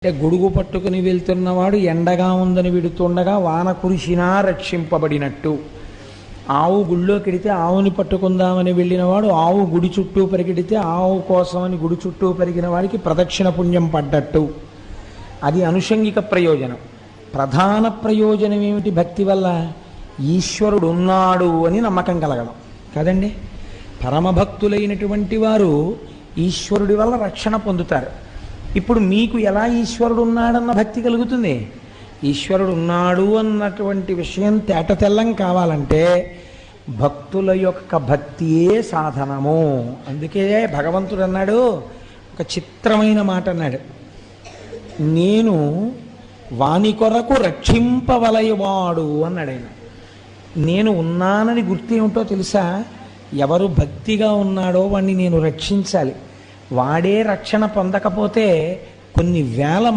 అంటే గొడుగు పట్టుకుని వెళ్తున్నవాడు ఎండగా ఉందని విడుతుండగా వాన కురిసినా రక్షింపబడినట్టు. ఆవు గుళ్ళోకెడితే ఆవుని పట్టుకుందామని వెళ్ళినవాడు ఆవు గుడి చుట్టూ పరిగెడితే ఆవు కోసమని గుడి చుట్టూ పరిగిన వాడికి ప్రదక్షిణ పుణ్యం పడ్డట్టు. అది అనుషంగిక ప్రయోజనం. ప్రధాన ప్రయోజనం ఏమిటి? భక్తి వల్ల ఈశ్వరుడు ఉన్నాడు అని నమ్మకం కలగడం కదండి. పరమభక్తులైనటువంటి వారు ఈశ్వరుడి వల్ల రక్షణ పొందుతారు. ఇప్పుడు మీకు ఎలా ఈశ్వరుడు ఉన్నాడన్న భక్తి కలుగుతుంది? ఈశ్వరుడు ఉన్నాడు అన్నటువంటి విషయం తేటతెల్లం కావాలంటే భక్తుల యొక్క భక్తియే సాధనము. అందుకే భగవంతుడు అన్నాడు, ఒక చిత్రమైన మాట అన్నాడు, నేను వాని కొరకు రక్షింపవలయవాడు అన్నాడు ఆయన. నేను ఉన్నానని గుర్తేమిటో తెలుసా? ఎవరు భక్తిగా ఉన్నాడో వాణ్ణి నేను రక్షించాలి. వాడే రక్షణ పొందకపోతే కొన్ని వేల